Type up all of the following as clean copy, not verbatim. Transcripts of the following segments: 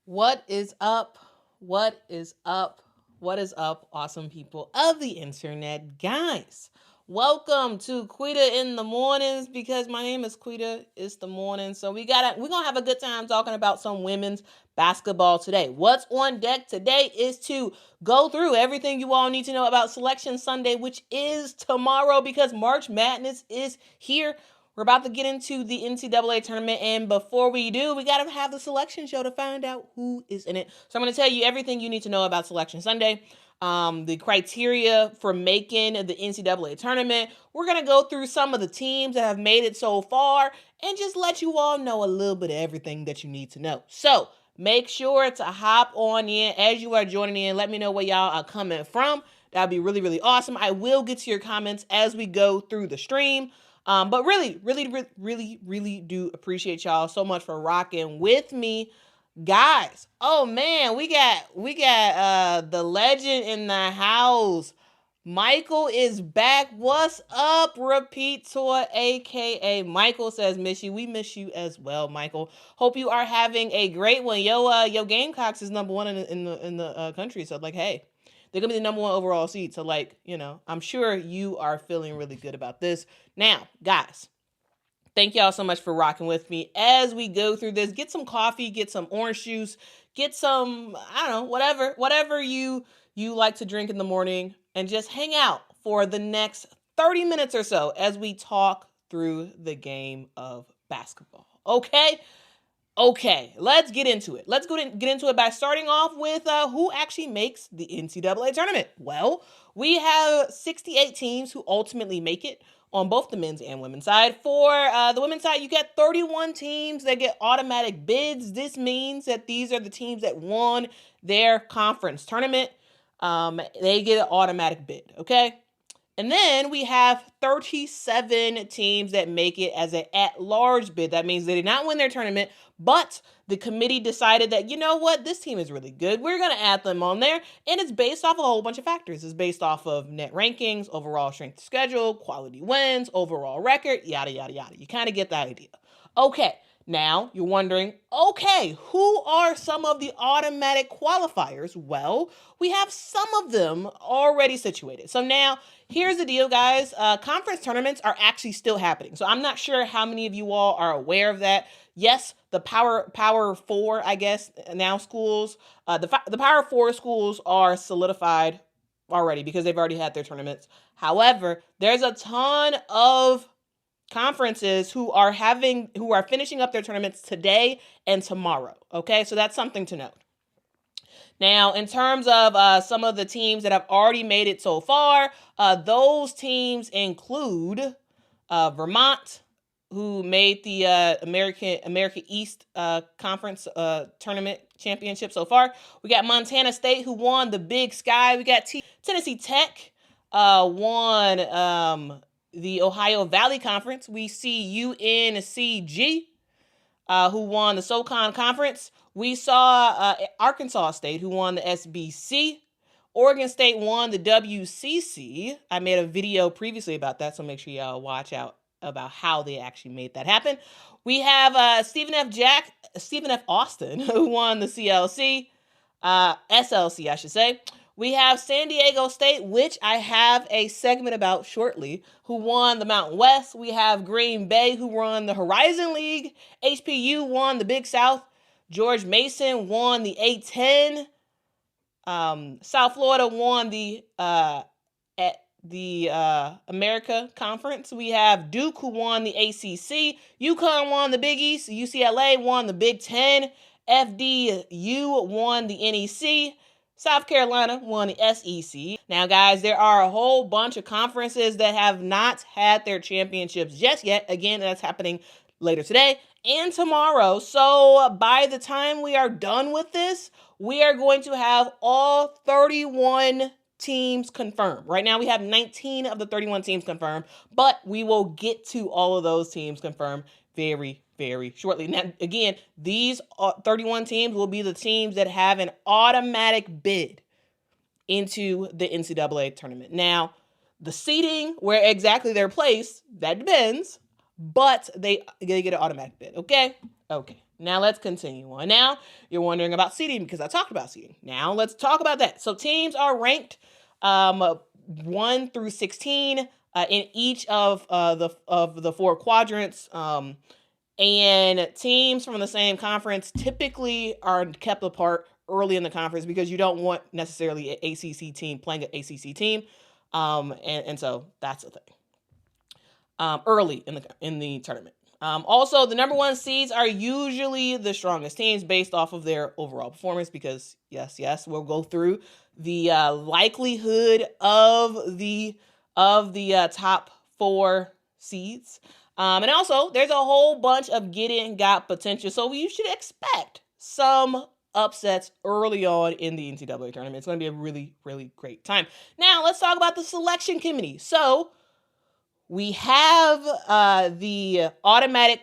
What is up? What is up? What is up, awesome people of the internet? Guys, welcome to Quita in the Mornings because my name is Quita. It's the morning. So we're gonna have a good time talking about some women's basketball today. What's on deck today is to go through everything you all need to know about Selection Sunday, which is tomorrow because March Madness is here. We're about to get into the NCAA tournament, and before we do, we got to have the selection show to find out who is in it. So I'm going to tell you everything you need to know about Selection Sunday, the criteria for making the NCAA tournament. We're going to go through some of the teams that have made it so far and just let you all know a little bit of everything that you need to know. So make sure to hop on in as you are joining in. Let me know where y'all are coming from. That'd be really, really awesome. I will get to your comments as we go through the stream. But really do appreciate y'all so much for rocking with me, guys. Oh man, we got the legend in the house. Michael is back. What's up, Repeat Tour, aka Michael says miss you. We miss you as well, Michael. Hope you are having a great one. Yo, Gamecocks is number one in the country. So hey. They're going to be the number one overall seed. So, I'm sure you are feeling really good about this. Now, guys, thank y'all so much for rocking with me as we go through this. Get some coffee, get some orange juice, get some, I don't know, whatever you like to drink in the morning, and just hang out for the next 30 minutes or so as we talk through the game of basketball. Okay, let's get into it. Let's get into it by starting off with who actually makes the NCAA tournament. Well, we have 68 teams who ultimately make it on both the men's and women's side. For the women's side, you get 31 teams that get automatic bids. This means that these are the teams that won their conference tournament. They get an automatic bid, okay? And then we have 37 teams that make it as an at-large bid. That means they did not win their tournament, but the committee decided that, you know what, this team is really good. We're going to add them on there. And it's based off a whole bunch of factors. It's based off of net rankings, overall strength of schedule, quality wins, overall record, yada, yada, yada. You kind of get the idea. Okay. Now, you're wondering, okay, who are some of the automatic qualifiers? Well, we have some of them already situated. So now, here's the deal, guys. Conference tournaments are actually still happening. So I'm not sure how many of you all are aware of that. Yes, the Power Four, I guess, now schools, the Power Four schools are solidified already because they've already had their tournaments. However, there's a ton of conferences who are finishing up their tournaments today and tomorrow. Okay, so that's something to note. Now, in terms of some of the teams that have already made it so far, those teams include Vermont, who made the America East Conference tournament championship so far. We got Montana State, who won the Big Sky. We got Tennessee Tech, won the Ohio Valley Conference. We see UNCG, who won the SoCon Conference. We saw Arkansas State, who won the SBC. Oregon State won the WCC. I made a video previously about that, so make sure y'all watch out about how they actually made that happen. We have Stephen F. Austin, who won the SLC, I should say. We have San Diego State, which I have a segment about shortly, who won the Mountain West. We have Green Bay, who won the Horizon League. HPU won the Big South. George Mason won the A-10. South Florida won the America Conference. We have Duke, who won the ACC. UConn won the Big East. UCLA won the Big Ten. FDU won the NEC. South Carolina won the SEC. Now, guys, there are a whole bunch of conferences that have not had their championships just yet. Again, that's happening later today and tomorrow. So by the time we are done with this, we are going to have all 31 teams confirmed. Right now, we have 19 of the 31 teams confirmed, but we will get to all of those teams confirmed very, very shortly. Now, again, these 31 teams will be the teams that have an automatic bid into the NCAA tournament. Now, the seeding, where exactly they're placed, that depends, but they get an automatic bid. Okay. Now let's continue on. Now you're wondering about seeding because I talked about seeding. Now let's talk about that. So teams are ranked 1 through 16 in each of the four quadrants. And teams from the same conference typically are kept apart early in the conference because you don't want necessarily an ACC team playing an ACC team. And so that's the thing. Early in the tournament. Also, the number one seeds are usually the strongest teams based off of their overall performance because, yes, we'll go through the likelihood of the top four seeds. And also, there's a whole bunch of got potential, so you should expect some upsets early on in the NCAA tournament. It's going to be a really, really great time. Now, let's talk about the selection committee. So, we have the automatic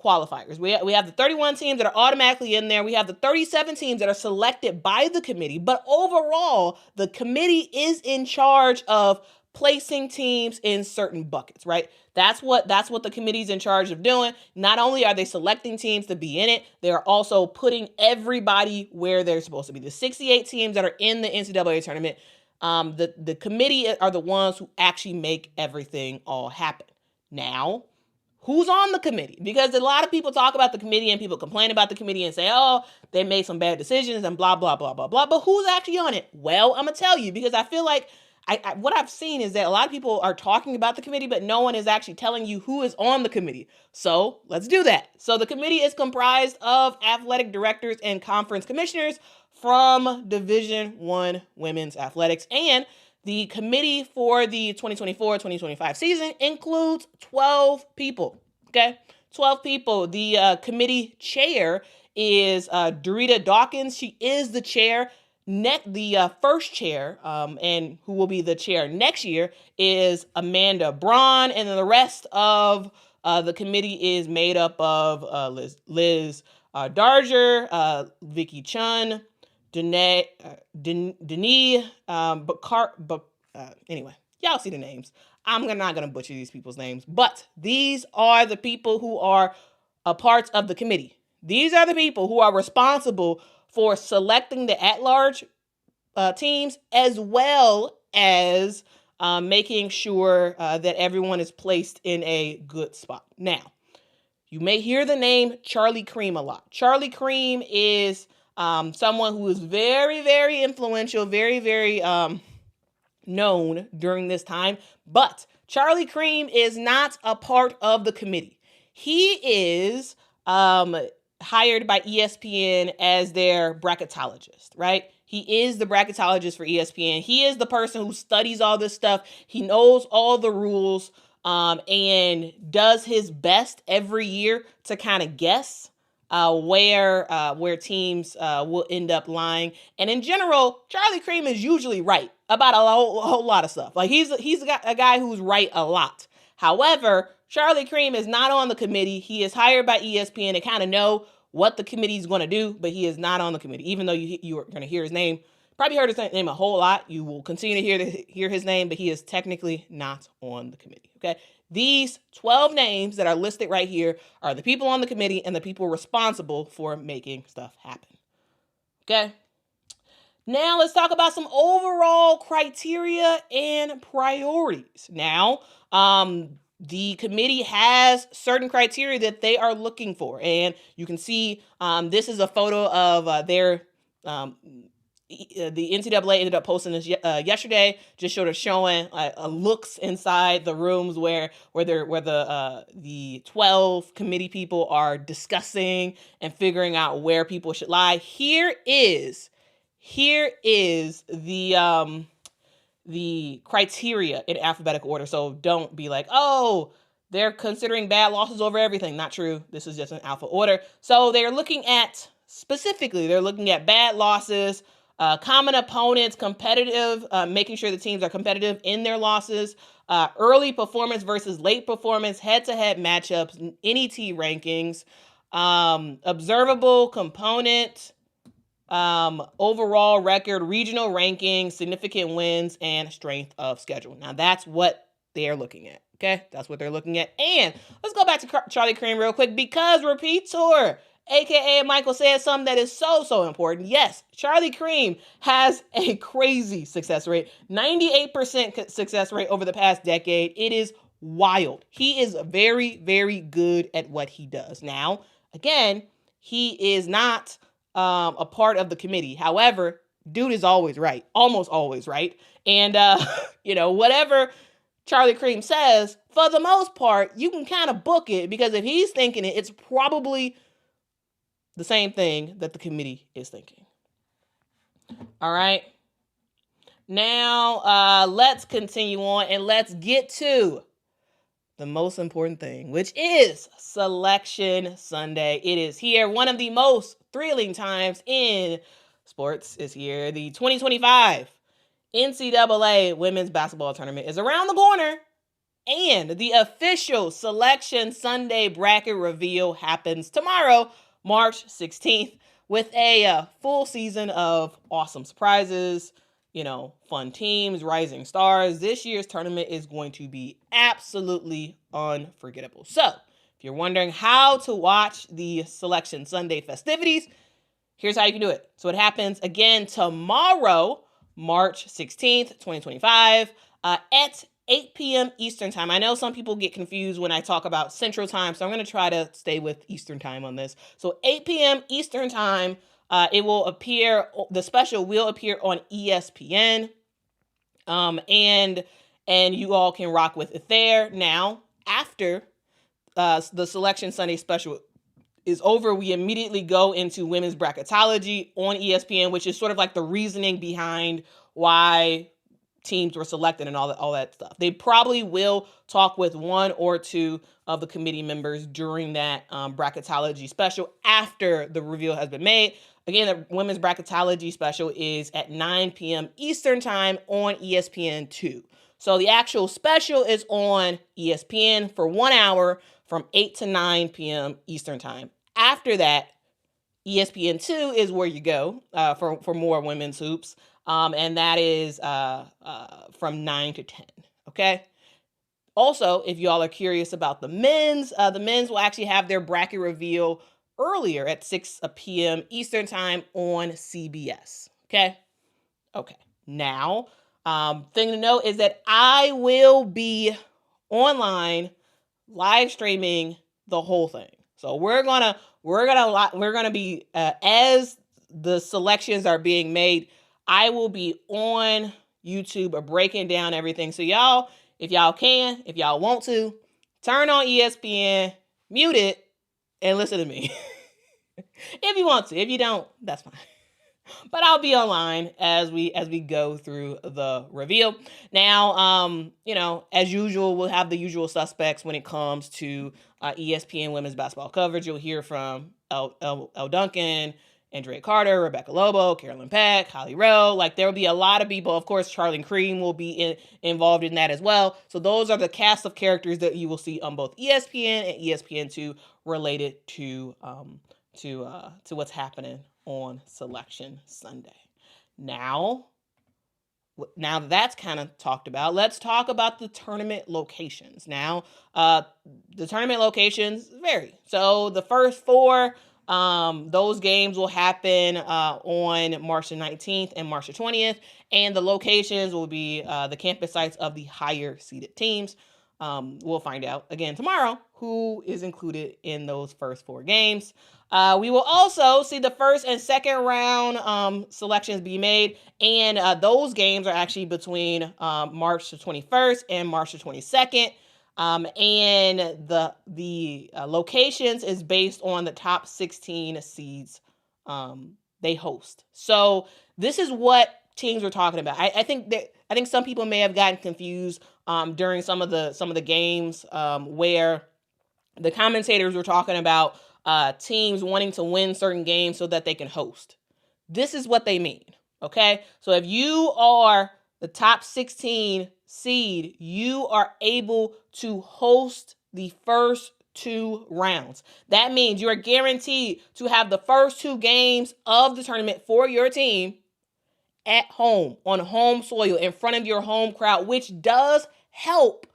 qualifiers. We have the 31 teams that are automatically in there. We have the 37 teams that are selected by the committee. But overall, the committee is in charge of placing teams in certain buckets, right? That's what the committee's in charge of doing. Not only are they selecting teams to be in it, they are also putting everybody where they're supposed to be. The 68 teams that are in the NCAA tournament, the committee are the ones who actually make everything all happen. Now, who's on the committee? Because a lot of people talk about the committee and people complain about the committee and say, oh, they made some bad decisions and blah, blah, blah, blah, blah. But who's actually on it? Well, I'm going to tell you because I feel like what I've seen is that a lot of people are talking about the committee, but no one is actually telling you who is on the committee. So let's do that. So the committee is comprised of athletic directors and conference commissioners from Division I women's athletics. And the committee for the 2024-2025 season includes 12 people. Okay, 12 people. The committee chair is Dorita Dawkins. She is the chair. The first chair, and who will be the chair next year, is Amanda Braun, and then the rest of the committee is made up of Liz Darger, Vicky Chun, Denis, anyway, y'all see the names. I'm not going to butcher these people's names, but these are the people who are a part of the committee. These are the people who are responsible for selecting the at-large teams as well as making sure that everyone is placed in a good spot. Now, you may hear the name Charlie Cream a lot. Charlie Cream is someone who is very, very influential, very, very known during this time. But Charlie Cream is not a part of the committee. He is hired by ESPN as their bracketologist, right? He is the bracketologist for ESPN. He is the person who studies all this stuff. He knows all the rules and does his best every year to kind of guess where teams will end up lying. And in general, Charlie Cream is usually right about a whole lot of stuff. Like he's a guy who's right a lot. However, Charlie Cream is not on the committee. He is hired by ESPN to kind of know what the committee is going to do, but he is not on the committee. Even though you are going to hear his name, probably heard his name a whole lot. You will continue to hear his name, but he is technically not on the committee. Okay. These 12 names that are listed right here are the people on the committee and the people responsible for making stuff happen. Okay. Now let's talk about some overall criteria and priorities. Now, the committee has certain criteria that they are looking for. And you can see this is a photo of the NCAA ended up posting this yesterday, just sort of showing looks inside the rooms where the 12 committee people are discussing and figuring out where people should lie. Here is the criteria in alphabetical order. So don't be like, oh, they're considering bad losses over everything. Not true. This is just an alpha order. So they're looking at bad losses, common opponents, competitive, making sure the teams are competitive in their losses, early performance versus late performance, head-to-head matchups, NET rankings, observable component, overall record, regional rankings, significant wins, and strength of schedule. Now that's what they're looking at. Okay, that's what they're looking at. And let's go back to Charlie Cream real quick because repeat tour AKA Michael said something that is so important. Yes, Charlie Cream has a crazy success rate, 98% success rate over the past decade. It is wild. He is very good at what he does. Now, again, he is not a part of the committee. However, dude is always right, almost always right. And, whatever Charlie Cream says, for the most part, you can kind of book it, because if he's thinking it, it's probably the same thing that the committee is thinking. All right. Now, let's continue on and let's get to the most important thing, which is Selection Sunday. It is here. One of the most thrilling times in sports is here. The 2025 NCAA Women's Basketball Tournament is around the corner, and the official Selection Sunday bracket reveal happens tomorrow, March 16th, with a full season of awesome surprises, fun teams, rising stars. This year's tournament is going to be absolutely unforgettable. So, if you're wondering how to watch the Selection Sunday festivities, here's how you can do it. So it happens again tomorrow, March 16th, 2025, at 8 p.m. Eastern time. I know some people get confused when I talk about Central time, so I'm going to try to stay with Eastern time on this. So 8 p.m. Eastern time, the special will appear on ESPN, and you all can rock with it there. Now, after the Selection Sunday special is over, we immediately go into women's bracketology on ESPN, which is sort of like the reasoning behind why teams were selected and all that stuff. They probably will talk with one or two of the committee members during that bracketology special after the reveal has been made. Again, the women's bracketology special is at 9 p.m. Eastern time on ESPN2. So the actual special is on ESPN for 1 hour from 8 to 9 p.m. Eastern time. After that, ESPN2 is where you go for more women's hoops. And that is from 9 to 10, okay? Also, if y'all are curious about the men's will actually have their bracket reveal earlier at 6 p.m. Eastern time on CBS, okay? Okay, now, thing to note is that I will be online live streaming the whole thing. So we're gonna be as the selections are being made, I will be on YouTube breaking down everything. So y'all, if y'all want to, turn on ESPN, mute it, and listen to me. If you want to. If you don't, that's fine. But I'll be online as we go through the reveal. Now, as usual, we'll have the usual suspects when it comes to ESPN women's basketball coverage. You'll hear from Elle Duncan, Andrea Carter, Rebecca Lobo, Carolyn Peck, Holly Rowe. Like, there will be a lot of people. Of course, Charlie Cream will be involved in that as well. So those are the cast of characters that you will see on both ESPN and ESPN2 related to what's happening on Selection Sunday. Now that that's kind of talked about, let's talk about the tournament locations. Now, the tournament locations vary. So the first four, those games will happen on March the 19th and March the 20th, and the locations will be the campus sites of the higher seeded teams. We'll find out again tomorrow who is included in those first four games. We will also see the first and second round selections be made, and those games are actually between March the 21st and March the 22nd. And the locations is based on the top 16 seeds they host. So this is what teams were talking about. I think some people may have gotten confused during some of the games where the commentators were talking about teams wanting to win certain games so that they can host. This is what they mean, okay? So if you are the top 16 seed, you are able to host the first two rounds. That means you are guaranteed to have the first two games of the tournament for your team at home, on home soil, in front of your home crowd, which does help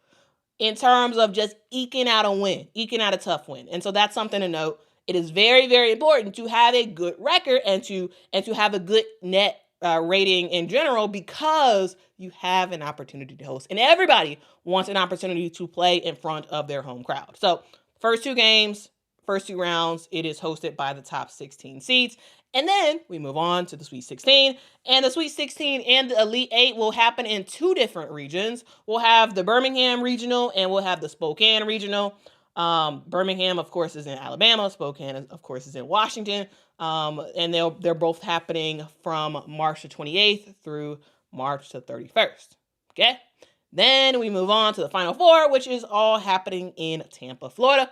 in terms of just eking out a tough win. And so that's something to note. it is very, very important to have a good record and to have a good net rating in general, because you have an opportunity to host, and everybody wants an opportunity to play in front of their home crowd. So first two games, first two rounds, it is hosted by the top 16 seeds. And then we move on to the Sweet 16. And the Sweet 16 and the Elite 8 will happen in two different regions. We'll have the Birmingham Regional and we'll have the Spokane Regional. Birmingham, of course, is in Alabama. Spokane, of course, is in Washington. And they're both happening from March the 28th through March the 31st. Okay? Then we move on to the Final Four, which is all happening in Tampa, Florida.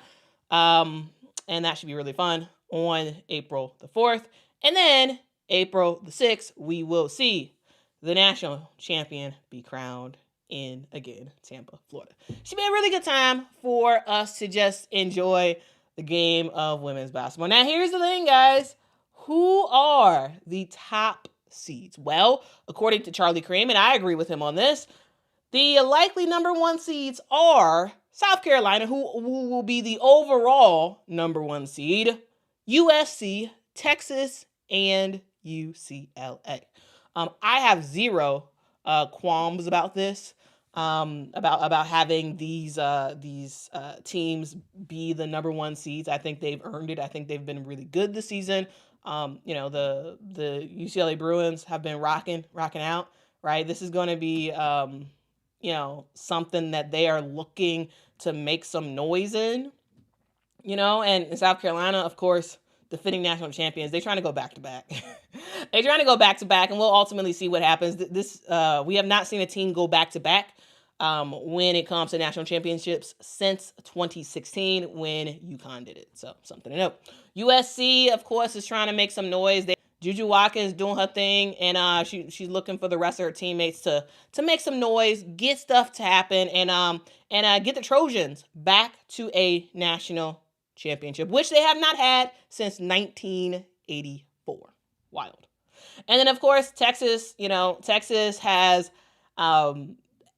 And that should be really fun on April the 4th. And then April the 6th, we will see the national champion be crowned in, again, Tampa, Florida. Should be a really good time for us to just enjoy the game of women's basketball. Now, here's the thing, guys. Who are the top seeds? Well, according to Charlie Cream, and I agree with him on this, the likely number one seeds are South Carolina, who will be the overall number one seed, USC, Texas, and UCLA. I have zero qualms about this, about having these teams be the number one seeds. I think they've earned it. I think they've been really good this season. The UCLA Bruins have been rocking out, right? This is going to be, something that they are looking to make some noise in, and in South Carolina, of course, defending national champions, they're trying to go back-to-back. They're trying to go back-to-back, and we'll ultimately see what happens. We have not seen a team go back-to-back when it comes to national championships since 2016 when UConn did it. So something to note. USC, of course, is trying to make some noise. Juju Watkins doing her thing, and she's looking for the rest of her teammates to make some noise, get stuff to happen, and get the Trojans back to a national championship, which they have not had since 1984. Wild. And then, of course, Texas. Texas has,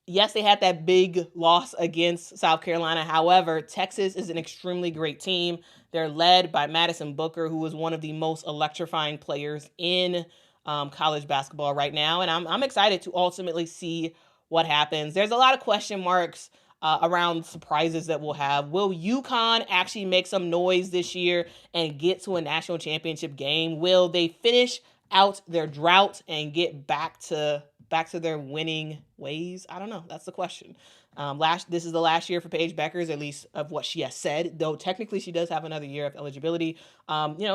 yes, they had that big loss against South Carolina. However, Texas is an extremely great team. They're led by Madison Booker, who is one of the most electrifying players in college basketball right now. And I'm excited to ultimately see what happens. There's a lot of question marks around surprises that we'll have. Will UConn actually make some noise this year and get to a national championship game? Will they finish out their drought and get back to their winning ways? I don't know. That's the question. This is the last year for Paige Beckers, at least of what she has said, though technically she does have another year of eligibility.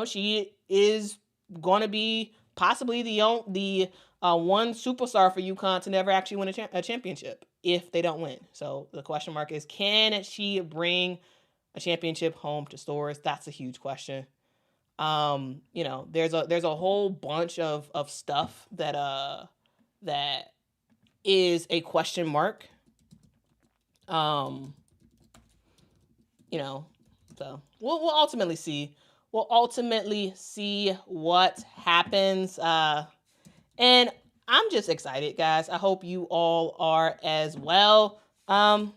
She is going to be possibly the one superstar for UConn to never actually win a championship if they don't win. So the question mark is, can she bring a championship home to Stores? That's a huge question. There's a whole bunch of stuff that is a question mark. So we'll ultimately see. We'll ultimately see what happens. And I'm just excited, guys. I hope you all are as well. I'm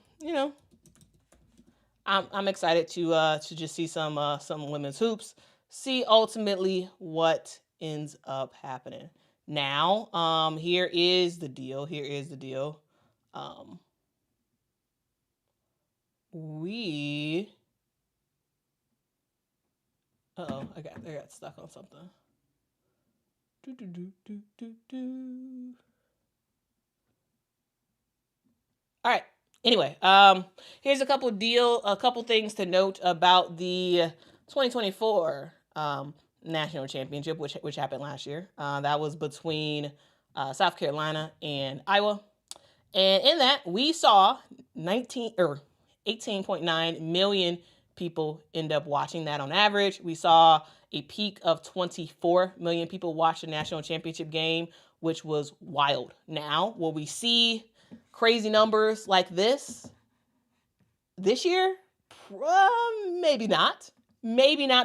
excited to just see some women's hoops. See ultimately what ends up happening. Now, here is the deal. I got stuck on something. All right. Anyway, here's a couple things to note about the 2024 national championship, which happened last year. That was between South Carolina and Iowa, and in that we saw 18.9 million people end up watching that on average. We saw a peak of 24 million people watch the national championship game, which was wild. Now, will we see crazy numbers like this year? Maybe not.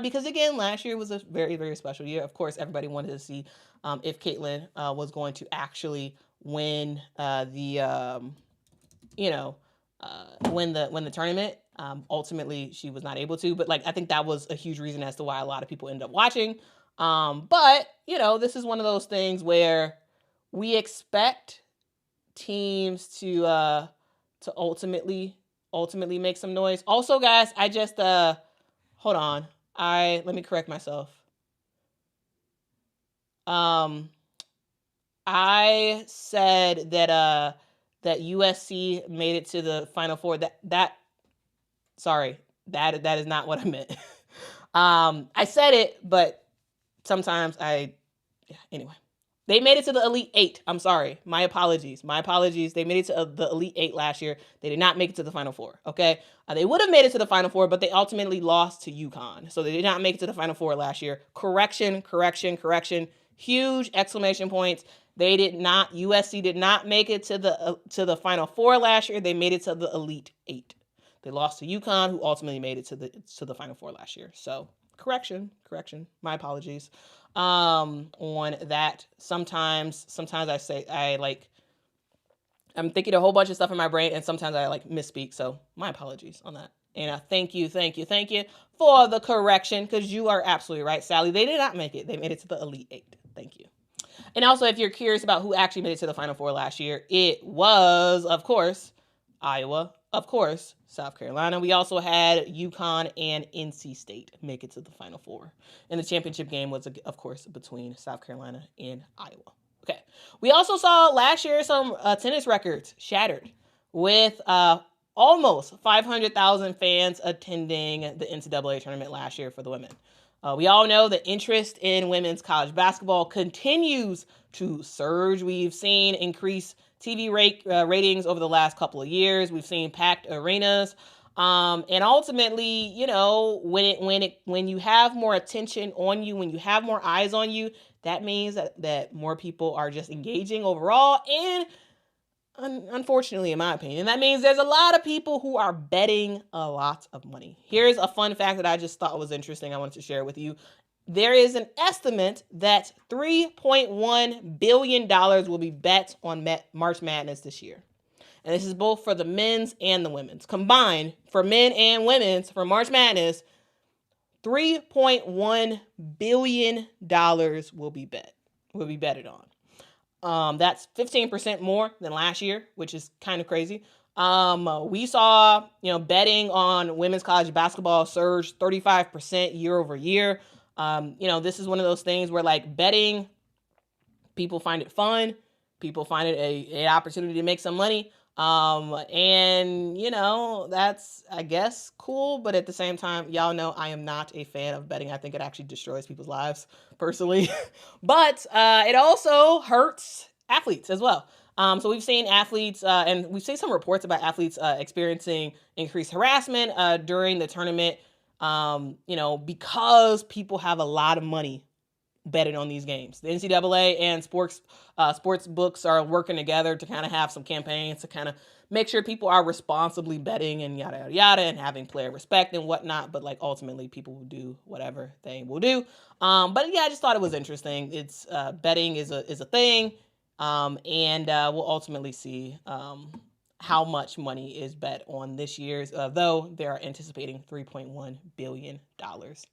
Because again, last year was a very, very special year. Of course, everybody wanted to see if Caitlin was going to actually win win the tournament. Ultimately, she was not able to, but like I think that was a huge reason as to why a lot of people ended up watching. But this is one of those things where we expect teams to ultimately make some noise. Also, guys, I just hold on. Let me correct myself. I said that USC made it to the Final Four. Sorry, that is not what I meant. I said it, but sometimes anyway. They made it to the Elite Eight. I'm sorry. My apologies. They made it to the Elite Eight last year. They did not make it to the Final Four, okay? They would have made it to the Final Four, but they ultimately lost to UConn. So they did not make it to the Final Four last year. Correction. Huge exclamation points. USC did not make it to the Final Four last year. They made it to the Elite Eight. They lost to UConn, who ultimately made it to the Final Four last year. So correction. My apologies. On that. Sometimes I'm thinking a whole bunch of stuff in my brain, and sometimes I misspeak. So my apologies on that. And thank you for the correction, because you are absolutely right, Sally. They did not make it. They made it to the Elite Eight. Thank you. And also, if you're curious about who actually made it to the Final Four last year, it was, of course, Iowa, of course, South Carolina. We also had UConn and NC State make it to the Final Four. And the championship game was, of course, between South Carolina and Iowa. Okay. We also saw last year some tennis records shattered with almost 500,000 fans attending the NCAA tournament last year for the women. We all know the interest in women's college basketball continues to surge. We've seen increased TV ratings over the last couple of years. We've seen packed arenas. And ultimately, when you have more attention on you, when you have more eyes on you, that means that more people are just engaging overall. And unfortunately, in my opinion, that means there's a lot of people who are betting a lot of money. Here's a fun fact that I just thought was interesting. I wanted to share with you. There is an estimate that $3.1 billion will be bet on March Madness this year. And this is both for the men's and the women's. Combined, for men and women's, for March Madness, $3.1 billion will be betted on. That's 15% more than last year, which is kind of crazy. We saw, betting on women's college basketball surge 35% year over year. This is one of those things where betting, people find it fun. People find it an opportunity to make some money. And that's, I guess, cool. But at the same time, y'all know I am not a fan of betting. I think it actually destroys people's lives personally, but, it also hurts athletes as well. So we've seen athletes, and we've seen some reports about athletes, experiencing increased harassment, during the tournament, because people have a lot of money betting on these games. The NCAA and sports books are working together to kind of have some campaigns to kind of make sure people are responsibly betting and yada, yada, yada, and having player respect and whatnot. But ultimately people will do whatever they will do. But yeah, I just thought it was interesting. It's, betting is a thing. And we'll ultimately see, how much money is bet on this year's, though they are anticipating $3.1 billion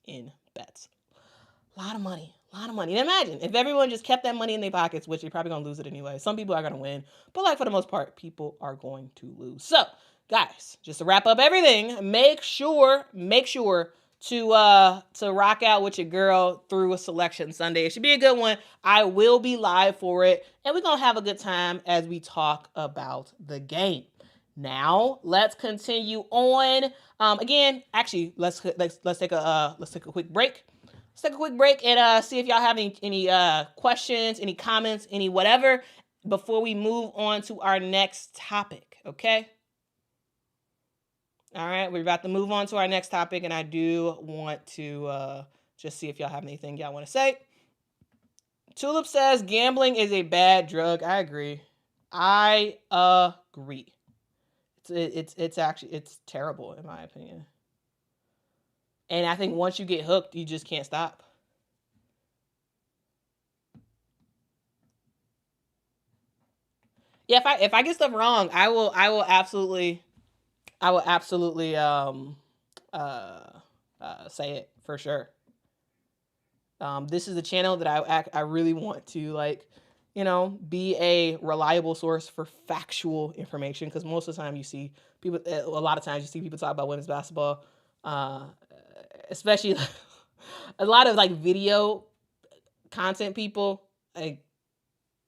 in bets. A lot of money. And imagine if everyone just kept that money in their pockets, which they're probably going to lose it anyway. Some people are going to win, but for the most part, people are going to lose. So, guys, just to wrap up everything, make sure to rock out with your girl through a Selection Sunday. It should be a good one. I will be live for it, and we're going to have a good time as we talk about the game. Now, let's continue on. Again, actually, let's take a quick break. Let's take a quick break and see if y'all have any questions, any comments, any whatever, before we move on to our next topic, okay? All right, we're about to move on to our next topic, and I do want to just see if y'all have anything y'all want to say. Tulip says gambling is a bad drug. I agree. It's actually terrible in my opinion. And I think once you get hooked, you just can't stop. Yeah, if I get stuff wrong, I will absolutely I will absolutely say it for sure. This is a channel that I really want to, like, be a reliable source for factual information, because most of the time you see people, a lot of times you see people talk about women's basketball, especially a lot of like video content people, like,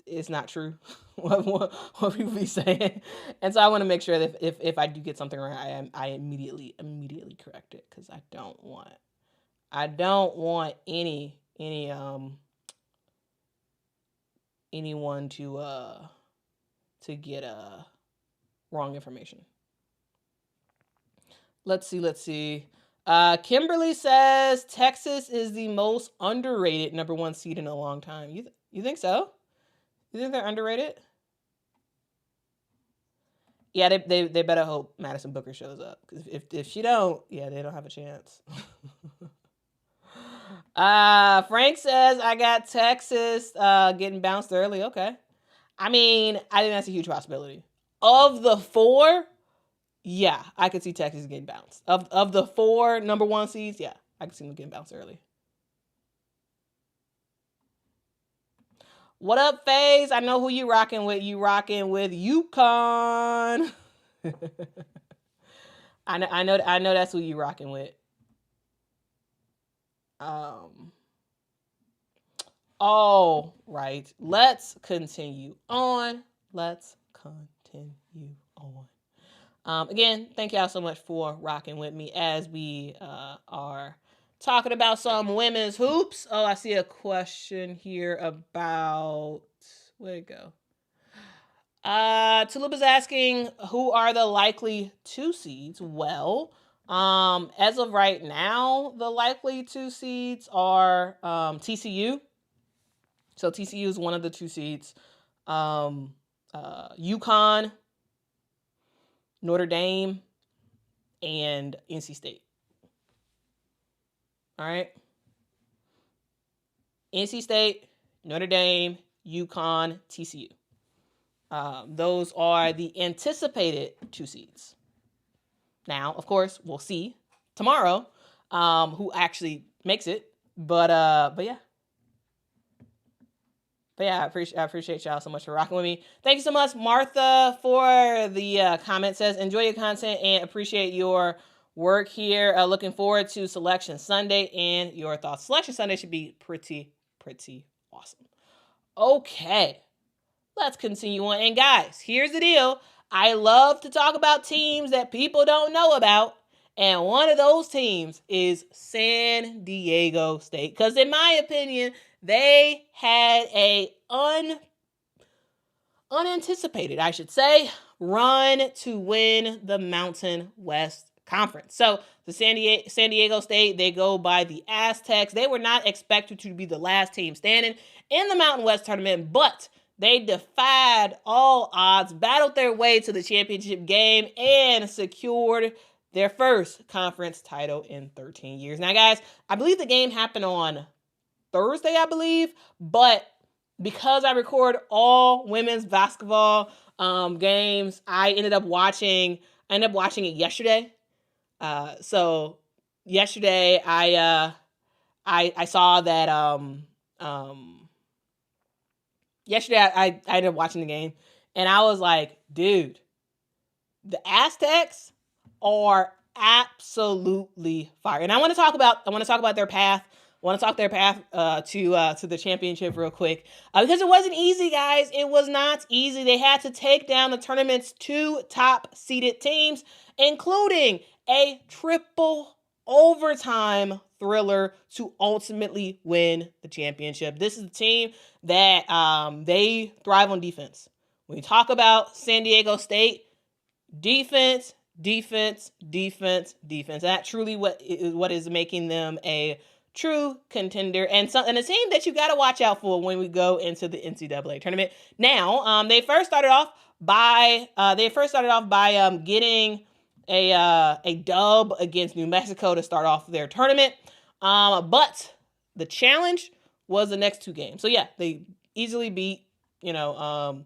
it's not true what people be saying, and so I want to make sure that if I do get something wrong, I immediately correct it, because I don't want anyone to get wrong information. Let's see. Kimberly says Texas is the most underrated number 1 seed in a long time. You think so? You think they're underrated? Yeah, they better hope Madison Booker shows up, because if she don't, yeah, they don't have a chance. Frank says I got Texas getting bounced early. Okay. I mean, I think that's a huge possibility. Of the 4, yeah, I could see Texas getting bounced. Of the 4 number 1 seeds, yeah, I could see them getting bounced early. What up, FaZe? I know who you rocking with. You rocking with UConn. I know that's who you rocking with. All right, let's continue on. Again, thank y'all so much for rocking with me as we are talking about some women's hoops. Oh, I see a question here about, where'd it go? Tulip is asking, who are the likely 2 seeds? Well, as of right now, the likely 2 seeds are TCU. So TCU is one of the 2 seeds. UConn, Notre Dame, and NC State. All right. NC State, Notre Dame, UConn, TCU. Those are the anticipated 2 seeds. Now, of course, we'll see tomorrow who actually makes it. But yeah. But yeah, I appreciate y'all so much for rocking with me. Thank you so much, Martha, for the comment. Says, enjoy your content and appreciate your work here. Looking forward to Selection Sunday and your thoughts. Selection Sunday should be pretty awesome. Okay, let's continue on. And guys, here's the deal. I love to talk about teams that people don't know about. And one of those teams is San Diego State. Because in my opinion, they had a unanticipated, I should say, run to win the Mountain West Conference. So the San Diego State, they go by the Aztecs. They were not expected to be the last team standing in the Mountain West tournament, but they defied all odds, battled their way to the championship game, and secured their first conference title in 13 years. Now, guys, I believe the game happened on Thursday, I believe, but because I record all women's basketball games, I ended up watching it yesterday. So yesterday I saw that yesterday I ended up watching the game, and I was like, dude, the Aztecs are absolutely fire. And I want to talk about their path. I want to talk their path to the championship real quick, because it wasn't easy, guys. It was not easy. They had to take down the tournament's 2 top-seeded teams, including a triple overtime thriller to ultimately win the championship. This is a team that they thrive on defense. When you talk about San Diego State, defense. That truly what is making them a true contender, and a team that you got to watch out for when we go into the NCAA tournament. Now, they first started off by getting a dub against New Mexico to start off their tournament. But the challenge was the next 2 games. So yeah, they easily beat New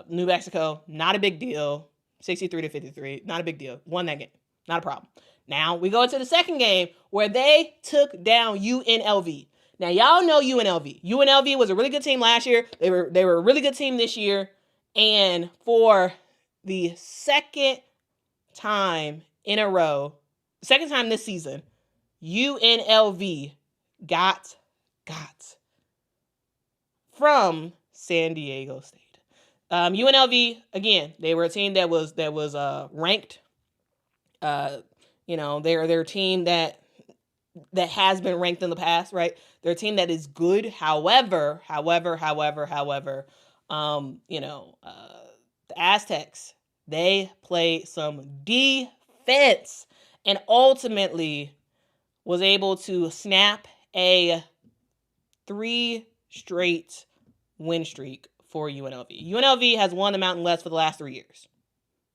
Mexico. Not a big deal. 63-53. Not a big deal. Won that game. Not a problem. Now we go into the second game where they took down UNLV. Now y'all know UNLV. UNLV was a really good team last year. They were a really good team this year. And for the second time in a row, second time this season, UNLV got from San Diego State. UNLV, again, they were a team that was ranked. They're a team that has been ranked in the past, right? They're a team that is good. However, the Aztecs, they played some defense and ultimately was able to snap a 3 straight win streak for UNLV. UNLV has won the Mountain West for the last 3 years.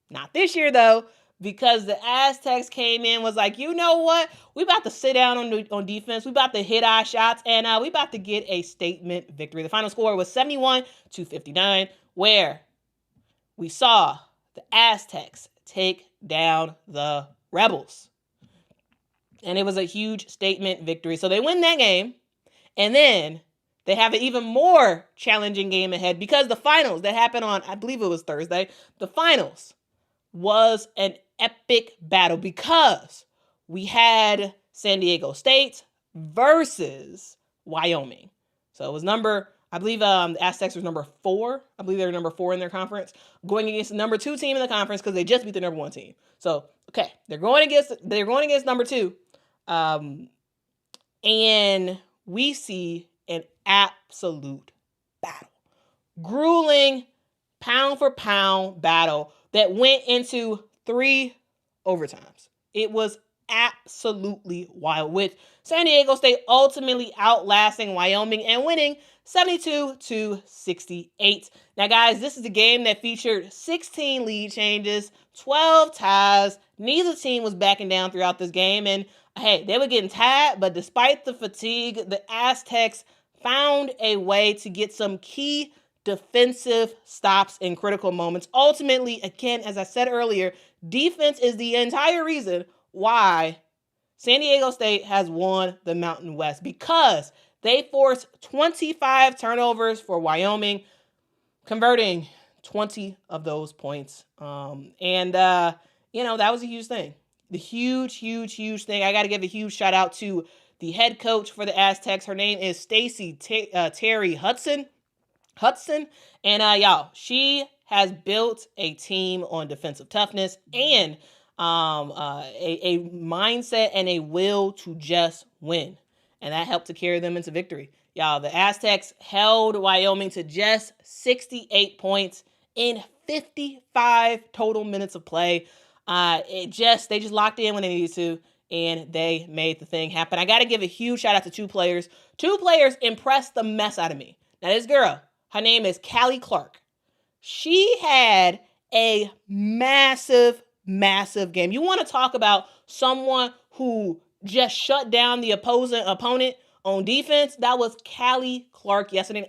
Not this year, though, because the Aztecs came in, was like, you know what? We about to sit down on defense. We about to hit our shots, and we about to get a statement victory. The final score was 71-59, where we saw the Aztecs take down the Rebels. And it was a huge statement victory. So they win that game, and then they have an even more challenging game ahead because the finals that happened on, I believe it was Thursday, the finals was an epic battle because we had San Diego State versus Wyoming. So it was I believe the Aztecs was number 4. I believe they were number 4 in their conference, going against the number 2 team in the conference because they just beat the number 1 team. So, okay, they're going against number 2. And we see an absolute battle. Grueling, pound for pound battle that went into 3 overtimes. It was absolutely wild, with San Diego State ultimately outlasting Wyoming and winning 72-68. Now, guys, this is a game that featured 16 lead changes, 12 ties. Neither team was backing down throughout this game, and hey, they were getting tired, but despite the fatigue, the Aztecs found a way to get some key defensive stops in critical moments. Ultimately, again, as I said earlier, defense is the entire reason why San Diego State has won the Mountain West, because they forced 25 turnovers for Wyoming, converting 20 of those points. That was a huge thing. The huge thing. I got to give a huge shout out to the head coach for the Aztecs. Her name is Stacy Terry Hudson. And y'all, she has built a team on defensive toughness and a mindset and a will to just win. And that helped to carry them into victory. Y'all, the Aztecs held Wyoming to just 68 points in 55 total minutes of play. They just locked in when they needed to, and they made the thing happen. I got to give a huge shout out to 2 players. 2 players impressed the mess out of me. Now, this girl, her name is Callie Clark. She had a massive game. You want to talk about someone who just shut down the opponent on defense? That was Callie Clark yesterday.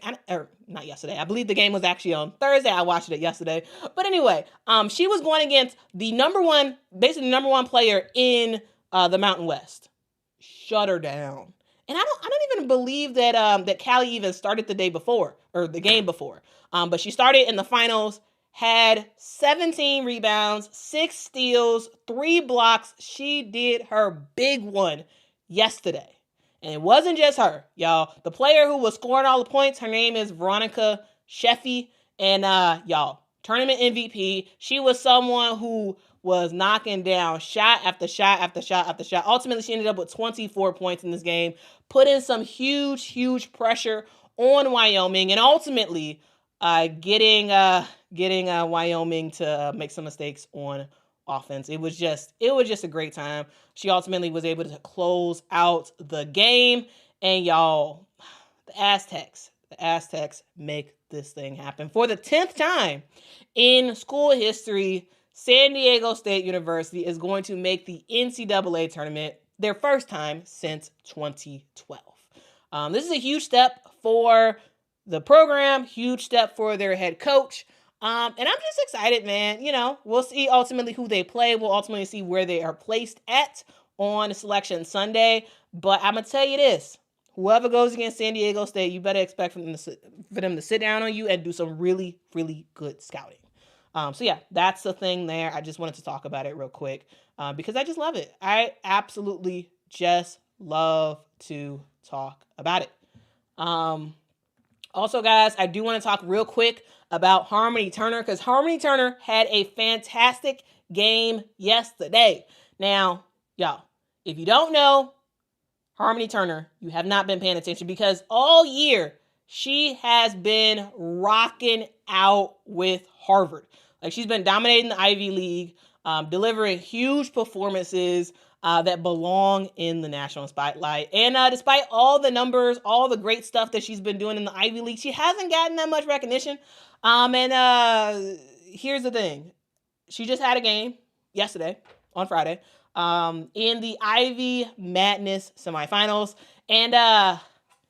Not yesterday. I believe the game was actually on Thursday. I watched it yesterday. But anyway, she was going against the number one player in the Mountain West. Shut her down. And I don't even believe that Callie even started the game before. But she started in the finals, had 17 rebounds, 6 steals, 3 blocks. She did her big one yesterday. And it wasn't just her, y'all. The player who was scoring all the points, her name is Veronica Sheffy. And y'all, tournament MVP. She was someone who was knocking down shot after shot after shot after shot. Ultimately, she ended up with 24 points in this game, put in some huge pressure on Wyoming, and ultimately getting Wyoming to make some mistakes on offense. It was just a great time. She ultimately was able to close out the game, and y'all, the Aztecs make this thing happen. For the 10th time in school history, San Diego State University is going to make the NCAA tournament, their first time since 2012. This is a huge step for the program, huge step for their head coach. And I'm just excited, man. We'll see ultimately who they play. We'll ultimately see where they are placed at on Selection Sunday. But I'm going to tell you this. Whoever goes against San Diego State, you better expect for them to sit down on you and do some really, really good scouting. So yeah, that's the thing there. I just wanted to talk about it real quick because I just love it. I absolutely just love to talk about it. Also, guys, I do want to talk real quick about Harmony Turner because Harmony Turner had a fantastic game yesterday. Now, y'all, if you don't know Harmony Turner, you have not been paying attention because all year she has been rocking out with Harvard. Like, she's been dominating the Ivy League, delivering huge performances that belong in the national spotlight. And despite all the numbers, all the great stuff that she's been doing in the Ivy League, she hasn't gotten that much recognition. And here's the thing. She just had a game yesterday, on Friday, in the Ivy Madness semifinals. And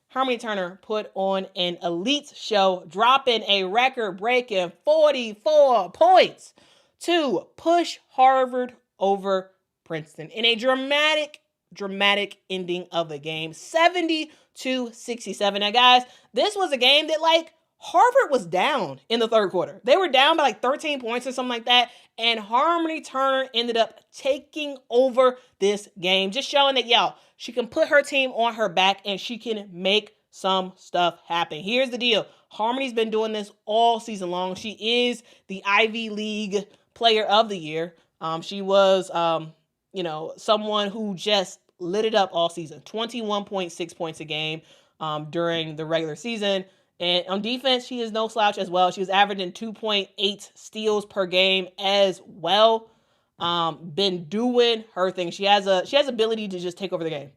Harmony Turner put on an elite show, dropping a record-breaking 44 points to push Harvard over Princeton in a dramatic ending of the game, 70-67. Now, guys, this was a game that, Harvard was down in the third quarter. They were down by 13 points or something like that, and Harmony Turner ended up taking over this game, just showing that, she can put her team on her back and she can make some stuff happen. Here's the deal. Harmony's been doing this all season long. She is the Ivy League Player of the Year. She was, someone who just lit it up all season. 21.6 points a game during the regular season. And on defense, she is no slouch as well. She was averaging 2.8 steals per game as well. Been doing her thing. She has ability to just take over the game.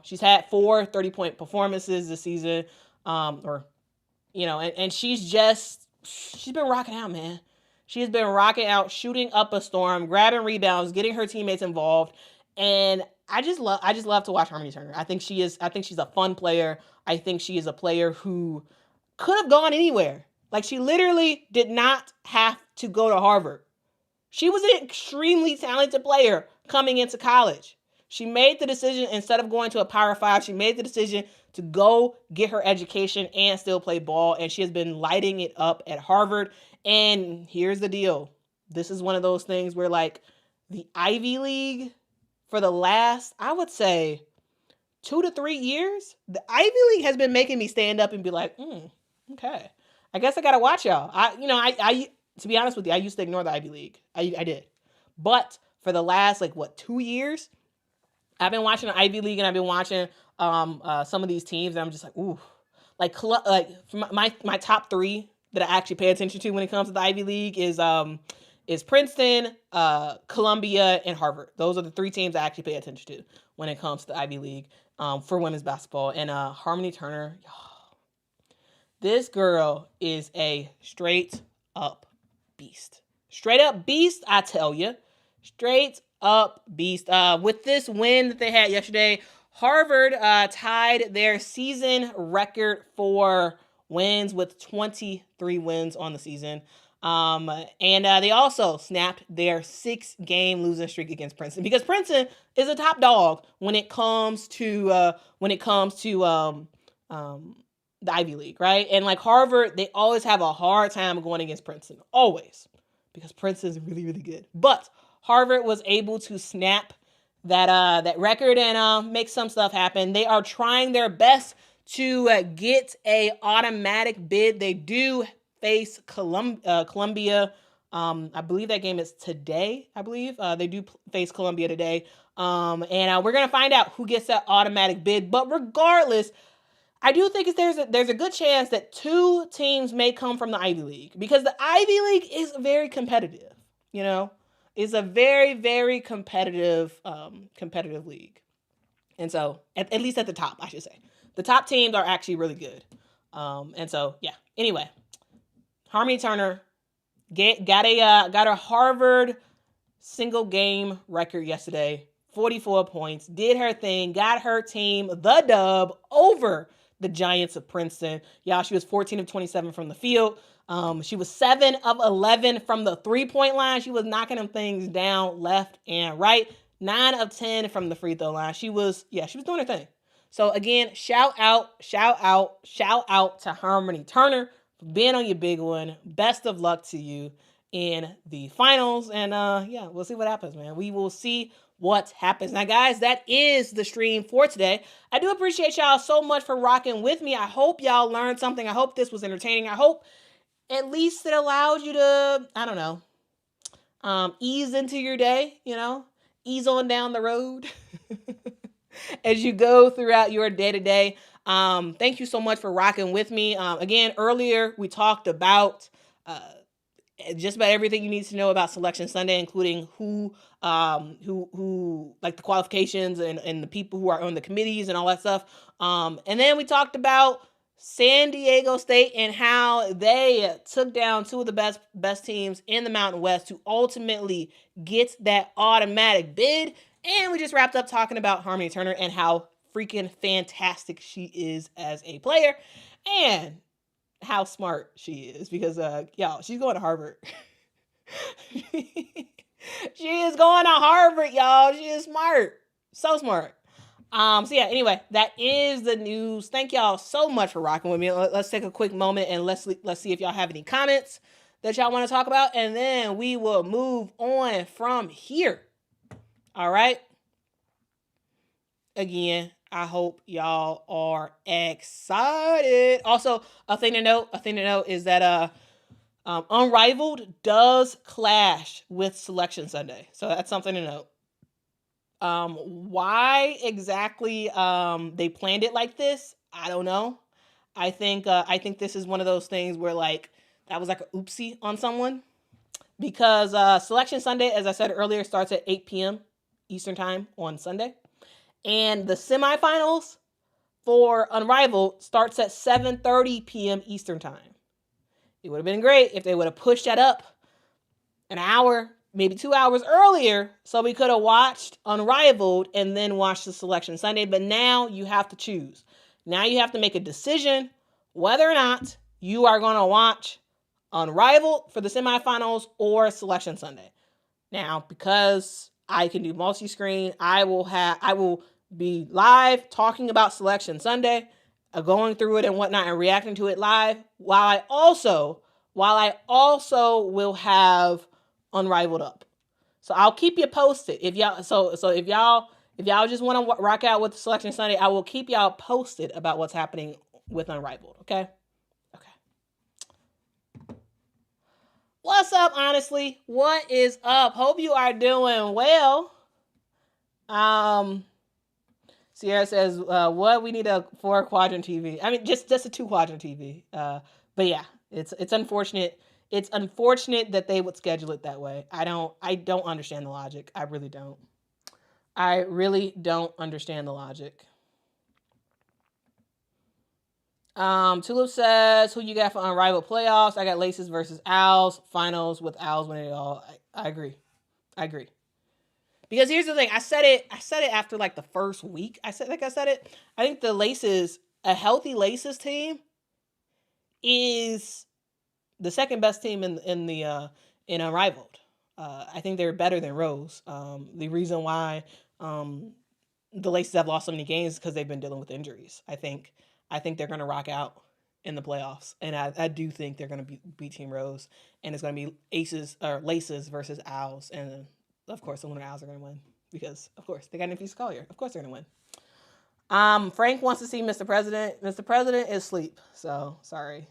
She's had 4 30-point performances this season. And she's been rocking out, man. She has been rocking out, shooting up a storm, grabbing rebounds, getting her teammates involved. And I just love to watch Harmony Turner. I think she's a fun player. I think she is a player who could have gone anywhere. She literally did not have to go to Harvard. She was an extremely talented player coming into college. She made the decision, instead of going to a Power 5, she made the decision to go get her education and still play ball. And she has been lighting it up at Harvard. And here's the deal. This is one of those things where, the Ivy League, for the last, I would say, 2 to 3 years, the Ivy League has been making me stand up and be like, okay, I guess I got to watch y'all. I to be honest with you, I used to ignore the Ivy League. I did. But for the last, 2 years, I've been watching the Ivy League and I've been watching some of these teams, and I'm just like, ooh. My top 3 that I actually pay attention to when it comes to the Ivy League is Princeton, Columbia, and Harvard. Those are the 3 teams I actually pay attention to when it comes to the Ivy League for women's basketball. And Harmony Turner, this girl is a straight up beast. Straight up beast, I tell you. Straight up beast. With this win that they had yesterday, Harvard tied their season record for wins with 23 wins on the season. And they also snapped their 6-game losing streak against Princeton, because Princeton is a top dog when it comes to the Ivy League, right? And Harvard, they always have a hard time going against Princeton, always, because Princeton is really, really good. But Harvard was able to snap that record and make some stuff happen. They are trying their best to get a automatic bid. They do face Columbia. I believe that game is today. I believe they do face Columbia today. And we're gonna find out who gets that automatic bid. But regardless, I do think there's a good chance that 2 teams may come from the Ivy League, because the Ivy League is very competitive. It's a very, very competitive league. And so, at least at the top, I should say, the top teams are actually really good. And so, yeah. Anyway, Harmony Turner got a Harvard single game record yesterday, 44 points, did her thing, got her team the dub over the Giants of Princeton. Y'all, she was 14 of 27 from the field. She was 7 of 11 from the three-point line. She was knocking them things down left and right. 9 of 10 from the free throw line. She was doing her thing. So again, shout out to Harmony Turner for being on your big one. Best of luck to you in the finals. And we'll see what happens, man. We will see what happens. Now, guys, that is the stream for today. I do appreciate y'all so much for rocking with me. I hope y'all learned something. I hope this was entertaining. I hope at least it allowed you to, I don't know, ease into your day, ease on down the road as you go throughout your day-to-day. Thank you so much for rocking with me. Again, earlier we talked about just about everything you need to know about Selection Sunday, including who like the qualifications and the people who are on the committees and all that stuff. And then we talked about San Diego State and how they took down two of the best teams in the Mountain West to ultimately get that automatic bid. And we just wrapped up talking about Harmony Turner and how freaking fantastic she is as a player and how smart she is, because y'all, she's going to Harvard. She is going to Harvard, y'all. She is smart. So smart. Anyway, that is the news. Thank y'all so much for rocking with me. Let's take a quick moment and let's see if y'all have any comments that y'all want to talk about, and then we will move on from here. All right. Again, I hope y'all are excited. Also, a thing to note is that Unrivaled does clash with Selection Sunday. So that's something to note. Why exactly they planned it like this, I don't know. I think this is one of those things where that was like an oopsie on someone, because Selection Sunday, as I said earlier, starts at 8 p.m. Eastern time on Sunday. And the semifinals for Unrivaled starts at 7:30 p.m. Eastern time. It would have been great if they would have pushed that up an hour, maybe 2 hours earlier, so we could have watched Unrivaled and then watched the Selection Sunday. But now you have to choose. Now you have to make a decision whether or not you are going to watch Unrivaled for the semifinals or Selection Sunday. Now, because I can do multi-screen, I will be live talking about Selection Sunday, going through it and whatnot and reacting to it live, while I also will have Unrivaled up. So I'll keep you posted. If y'all just want to rock out with Selection Sunday, I will keep y'all posted about what's happening with Unrivaled. Okay. What's up, honestly? What is up? Hope you are doing well. Sierra says, what? We need a 4-quadrant TV. I mean, just a 2-quadrant TV. But yeah, it's unfortunate. It's unfortunate that they would schedule it that way. I don't understand the logic. I really don't. I really don't understand the logic. Tulip says, who you got for Unrivaled playoffs? I got Laces versus Owls. Finals with Owls winning it all. I agree. Because here's the thing. I said it after the first week. I said it. I think the Laces, a healthy Laces team, is the second best team in Unrivaled. I think they're better than Rose. The reason why the Laces have lost so many games is because they've been dealing with injuries. I think they're going to rock out in the playoffs, and I do think they're going to beat Team Rose, and it's going to be Laces versus Owls, and of course the winner Owls are going to win, because of course they got an infused Collier. Of course they're going to win. Frank wants to see Mr. President. Mr. President is asleep, so sorry.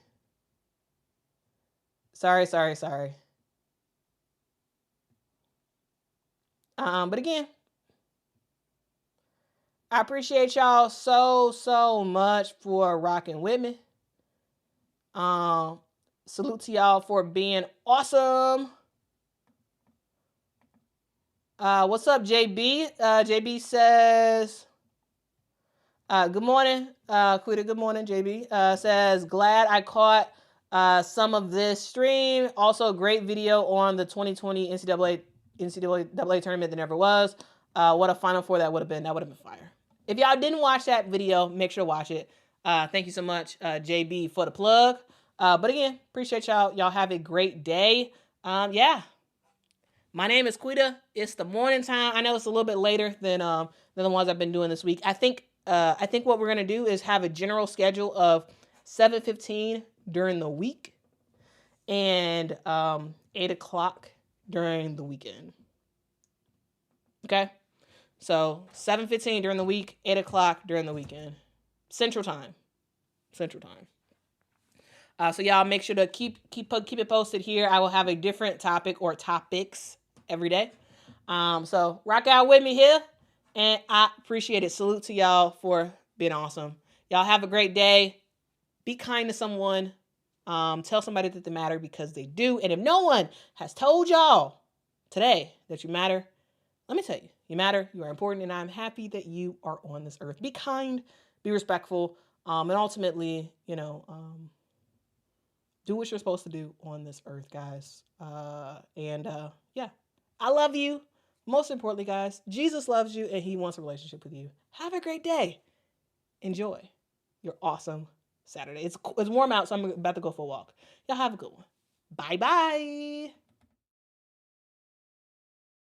But again, I appreciate y'all so much for rocking with me. Salute to y'all for being awesome. What's up, JB? JB says, good morning, Quita. Good morning, JB. Says, glad I caught some of this stream. Also, great video on the 2020 NCAA tournament that never was. What a Final Four that would have been. That would have been fire. If y'all didn't watch that video, make sure to watch it. Thank you so much, JB, for the plug. But again, appreciate y'all. Y'all have a great day. Yeah. My name is Quita. It's the morning time. I know it's a little bit later than the ones I've been doing this week. I think what we're gonna do is have a general schedule of 7:15 during the week and 8 o'clock during the weekend. Okay, so 7:15 during the week, 8 o'clock during the weekend, Central Time. Central Time. So y'all make sure to keep it posted here. I will have a different topic or topics every day. So rock out with me here, and I appreciate it. Salute to y'all for being awesome. Y'all have a great day. Be kind to someone. Tell somebody that they matter because they do. And if no one has told y'all today that you matter, let me tell you, you matter. You are important, and I'm happy that you are on this earth. Be kind, be respectful, and ultimately, do what you're supposed to do on this earth, guys. Yeah, I love you. Most importantly, guys, Jesus loves you and he wants a relationship with you. Have a great day. Enjoy your awesome Saturday. It's warm out, so I'm about to go for a walk. Y'all have a good one. Bye-bye.